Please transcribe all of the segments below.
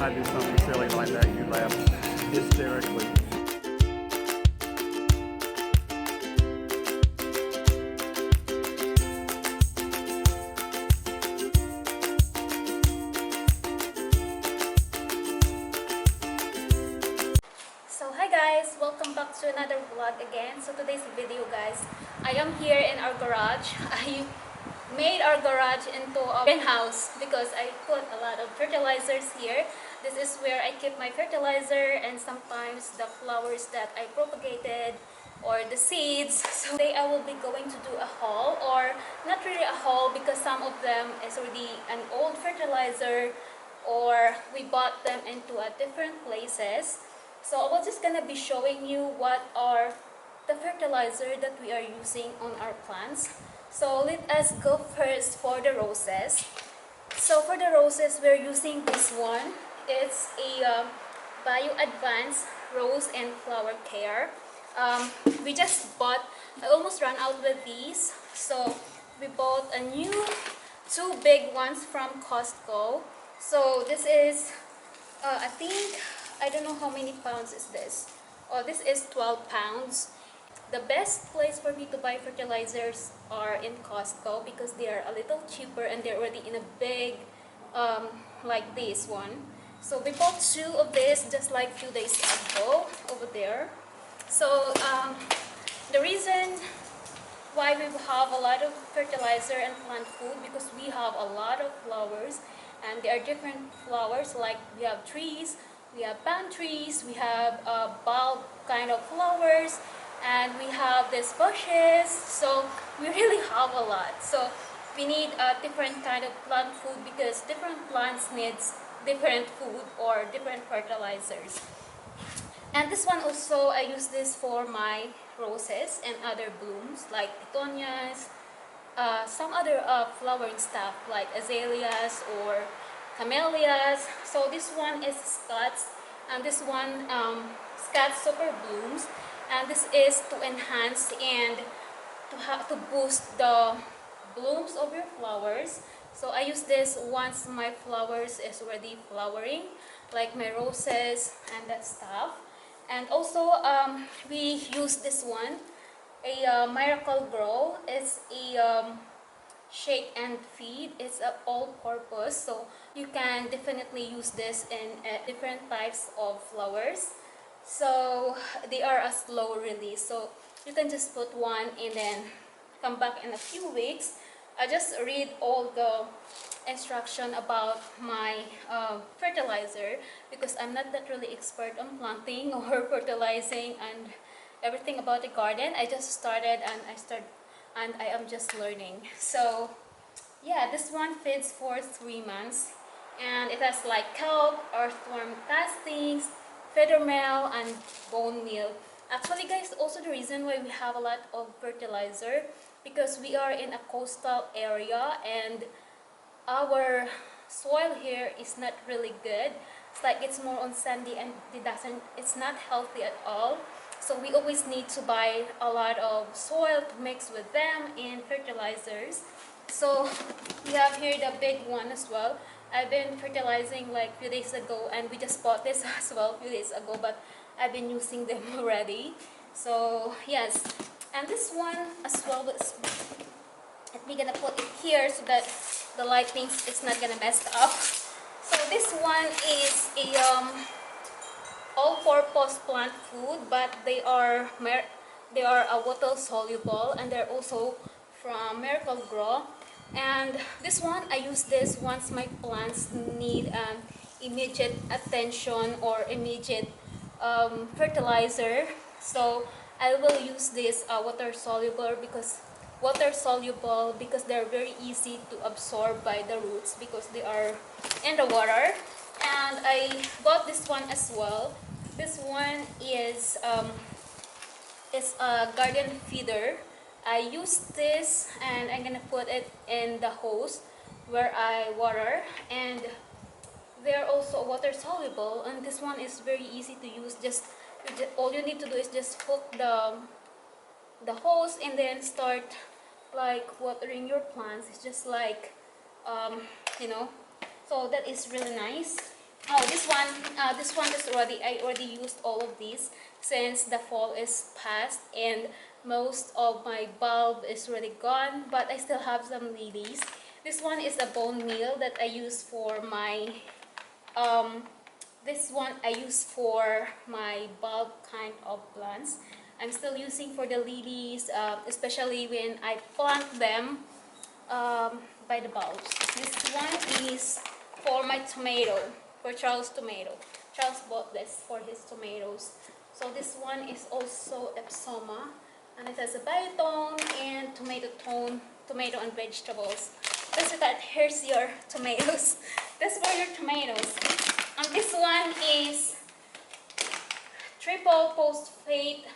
I do something silly like that, you laugh hysterically. So hi guys, welcome back to another vlog again. So today's video guys, I am here in our garage. I made our garage into a greenhouse because I put a lot of fertilizers here. This is where I keep my fertilizer and sometimes the flowers that I propagated or the seeds. So today I will be going to do a haul, or not really a haul because some of them is already an old fertilizer or we bought them into a different places. So I was just gonna be showing you what are the fertilizer that we are using on our plants. So let us go first for the roses. So for the roses, we're using this one. It's a Bio Advanced Rose and Flower Care. We just bought, I almost ran out with these. So we bought a new two big ones from Costco. So this is, I don't know how many pounds is this. Oh, this is 12 pounds. The best place for me to buy fertilizers are in Costco because they are a little cheaper and they're already in a big, like this one. So we bought two of this just like 2 days ago over there. So the reason why we have a lot of fertilizer and plant food because we have a lot of flowers and there are different flowers, like we have trees, we have palm trees, we have bulb kind of flowers, and we have these bushes. So we really have a lot. So we need a different kind of plant food because different plants needs different food or different fertilizers. And this one also, I use this for my roses and other blooms like petunias, some other flowering stuff like azaleas or camellias. So this one is Scott's, and this one Scott's Super Blooms, and this is to enhance and to boost the blooms of your flowers. So I use this once my flowers is already flowering, like my roses and that stuff. And also we use this one, a Miracle Grow. It's a shake and feed. It's a all-purpose, so you can definitely use this in different types of flowers. So they are a slow release, so you can just put one and then come back in a few weeks. I just read all the instruction about my fertilizer because I'm not that really expert on planting or fertilizing and everything about the garden. I just started and I am just learning. So yeah, this one feeds for 3 months and it has like kelp, earthworm castings, feather meal, and bone meal. Actually guys, also the reason why we have a lot of fertilizer because we are in a coastal area and our soil here is not really good. It's like it's more on sandy and it's not healthy at all. So we always need to buy a lot of soil to mix with them and fertilizers. So we have here the big one as well. I've been fertilizing like a few days ago and we just bought this as well a few days ago, but I've been using them already. So yes, and this one as well, we're gonna put it here so that the lighting is not gonna mess up. So this one is a all-purpose plant food, but they are water soluble and they're also from Miracle Grow. And this one, I use this once my plants need immediate attention or immediate fertilizer. So I will use this water soluble because they're very easy to absorb by the roots because they are in the water. And I bought this one as well. This one is a garden feeder. I use this and I'm gonna put it in the hose where I water, and they're also water soluble, and this one is very easy to use. All you need to do is just hook the hose and then start like watering your plants. It's just like you know, so that is really nice. Oh, this one is already, I already used all of these since the fall is past and most of my bulb is already gone, but I still have some lilies. This one is a bone meal that I use for my, this one I use for my bulb kind of plants. I'm still using for the lilies, especially when I plant them by the bulbs. This one is for my tomato, for Charles' tomato. Charles bought this for his tomatoes. So this one is also Epsoma, and it has a biotone and tomato tone, tomato and vegetables. This is that. Here's your tomatoes. That's for your tomatoes. And this one is triple phosphate.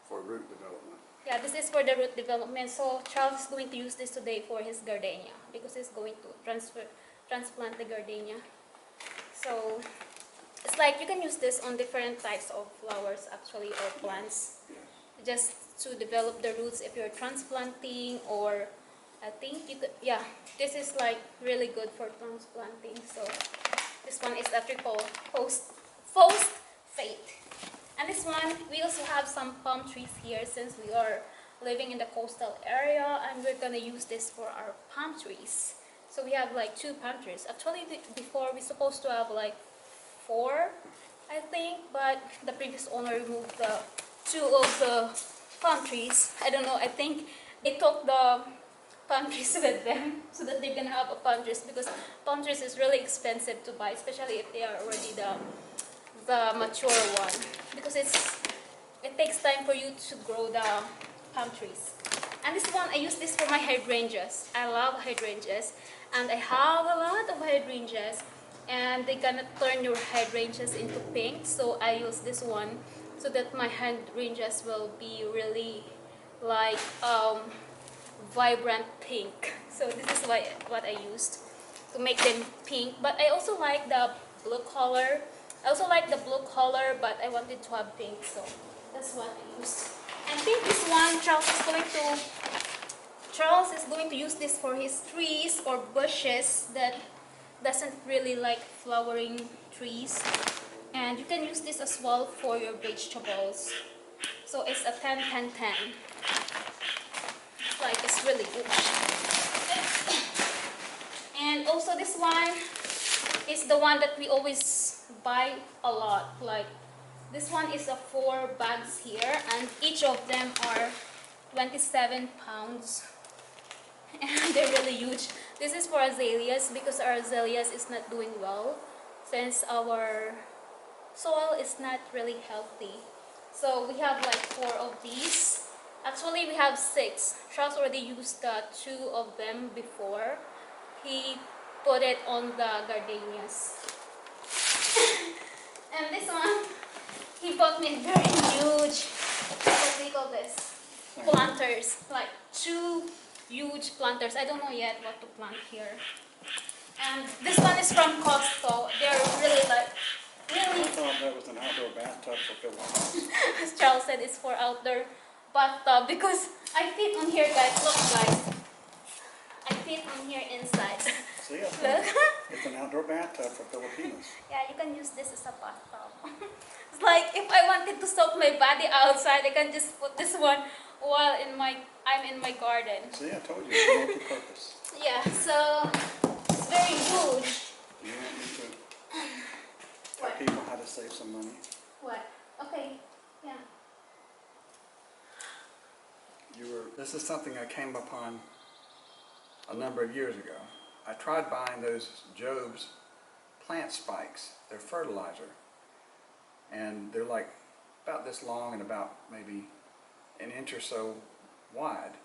For root development. Yeah, this is for the root development. So Charles is going to use this today for his gardenia because he's going to transplant the gardenia. So it's like you can use this on different types of flowers actually, or plants, just to develop the roots if you're transplanting, or I think you could, yeah, this is like really good for transplanting. So this one is a triple phosphate. And this one, we also have some palm trees here since we are living in the coastal area, and we're gonna use this for our palm trees. So we have like 2 palm trees. Actually, before we're supposed to have like 4, I think, but the previous owner removed the 2 of the palm trees. I don't know, I think they took the palm trees with them so that they're gonna have a palm trees, because palm trees is really expensive to buy, especially if they are already the mature one, because it takes time for you to grow the palm trees. And this one, I use this for my hydrangeas. I love hydrangeas, and I have a lot of hydrangeas, and they're gonna turn your hydrangeas into pink. So I use this one so that my hydrangeas will be really like vibrant pink. So this is what I used to make them pink. But I also like the blue color. But I wanted to have pink, so that's what I used. I think this one Charles is going to use this for his trees or bushes that doesn't really like flowering trees. And you can use this as well for your vegetables. So it's a 10-10-10. Like, it's really good. And also this one is the one that we always buy a lot. Like, this one is a 4 bags here, and each of them are 27 pounds. And they're really huge. This is for azaleas because our azaleas is not doing well since our soil is not really healthy. So we have like 4 of these. Actually, we have 6. Charles already used 2 of them before. He put it on the gardenias. And this one, he bought me very huge, what do you call this? Planters, like 2 huge planters. I don't know yet what to plant here. And this one is from Costco. They're really like, really. I thought that was an outdoor bathtub for Philippines. As Charles said, it's for outdoor bathtub because I fit on here, guys. Look, guys. I fit on here inside. See, I Look. it's an outdoor bathtub for Filipinos. Yeah, you can use this as a bathtub. It's like if I wanted to soak my body outside, I can just put this one while I'm in my garden. See, I told you, it's multi-purpose. Yeah, so it's very huge. You want me to tell people how to save some money? What? Okay. Yeah. This is something I came upon a number of years ago. I tried buying those Job's plant spikes. They're fertilizer. And they're like about this long and about maybe an inch or so wide.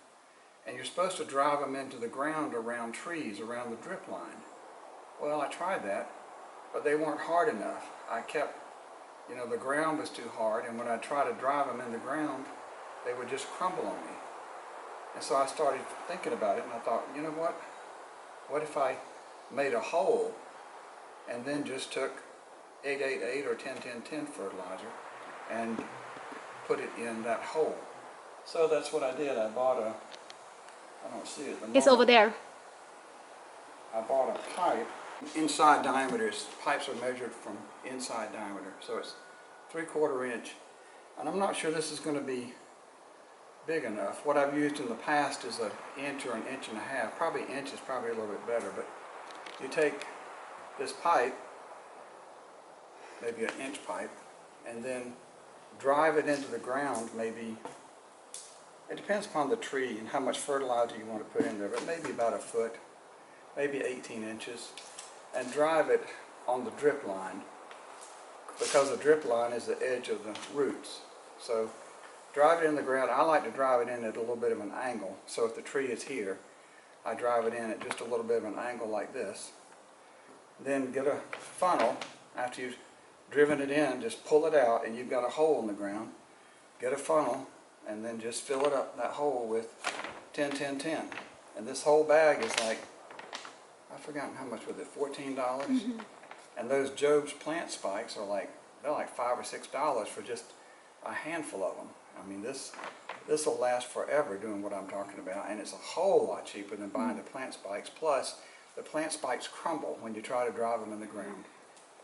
And you're supposed to drive them into the ground around trees, around the drip line. Well, I tried that, but they weren't hard enough. The ground was too hard, and when I tried to drive them in the ground, they would just crumble on me. And so I started thinking about it, and I thought, you know what? What if I made a hole and then just took 888 or 10-10-10 fertilizer and put it in that hole? So that's what I did. I bought I don't see it at the moment. It's over there. I bought a pipe inside diameters. Pipes are measured from inside diameter, so it's 3/4 inch. And I'm not sure this is going to be big enough. What I've used in the past is an inch or an inch and a half. Probably inch is probably a little bit better, but you take this pipe, maybe an inch pipe, and then drive it into the ground. Maybe, it depends upon the tree and how much fertilizer you want to put in there, but maybe about a foot, maybe 18 inches, and drive it on the drip line, because the drip line is the edge of the roots. So drive it in the ground. I like to drive it in at a little bit of an angle. So if the tree is here, I drive it in at just a little bit of an angle like this. Then get a funnel. After you've driven it in, just pull it out and you've got a hole in the ground. Get a funnel and then just fill it up, that hole, with 10, 10, 10. And this whole bag is like, I've forgotten how much was it, $14? Mm-hmm. And those Job's plant spikes are like, they're like $5 or $6 for just a handful of them. I mean, this will last forever doing what I'm talking about, and it's a whole lot cheaper than buying the plant spikes. Plus, the plant spikes crumble when you try to drive them in the ground.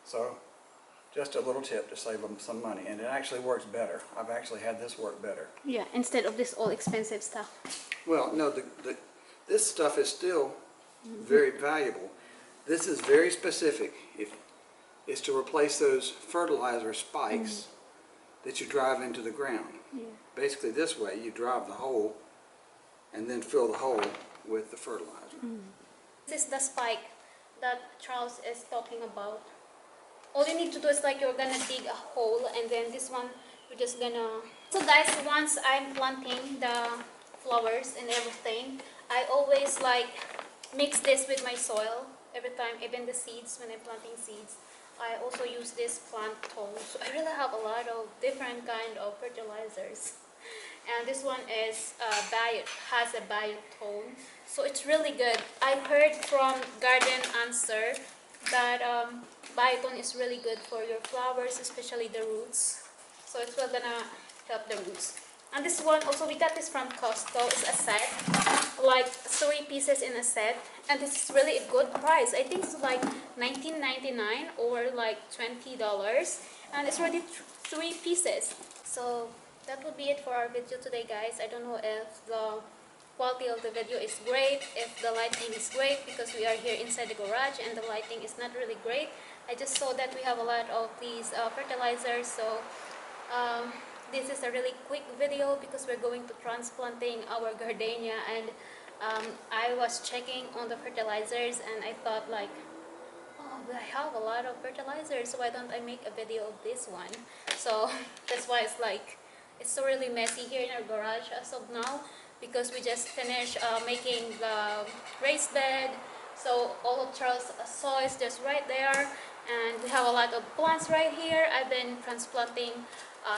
So, just a little tip to save them some money, and it actually works better. I've actually had this work better. Yeah, instead of this all expensive stuff. Well, no, this stuff is still very valuable. This is very specific. It's to replace those fertilizer spikes that you drive into the ground. Yeah. Basically this way, you drive the hole and then fill the hole with the fertilizer. This is the spike that Charles is talking about. All you need to do is like you're gonna dig a hole, and then this one you're just gonna... So guys, once I'm planting the flowers and everything, I always like mix this with my soil every time, even the seeds. When I'm planting seeds, I also use this plant tone. So I really have a lot of different kind of fertilizers, and this one is has a biotone, so it's really good. I heard from Garden Answer that biotone is really good for your flowers, especially the roots. So it's well gonna help the roots. And this one also, we got this from Costco. It's a set, like 3 pieces in a set, and this is really a good price. I think it's like $19.99 or like $20, and it's already 3 pieces. So that would be it for our video today, guys. I don't know if the quality of the video is great, if the lighting is great, because we are here inside the garage and the lighting is not really great. I just saw that we have a lot of these fertilizers, so this is a really quick video because we're going to transplanting our gardenia, and I was checking on the fertilizers and I thought like, oh, I have a lot of fertilizers, so why don't I make a video of this one? So that's why it's like, it's so really messy here in our garage as of now, because we just finished making the raised bed. So all of Charles' soil is just right there, and we have a lot of plants right here. I've been transplanting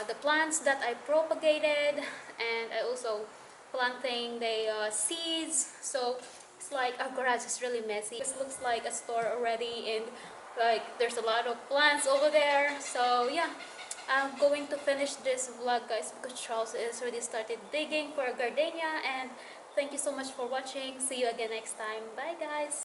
the plants that I propagated, and I also planting the seeds. So it's like our garage is really messy. This looks like a store already, and like there's a lot of plants over there. So yeah, I'm going to finish this vlog, guys, because Charles has already started digging for a gardenia. And thank you so much for watching. See you again next time. Bye, guys.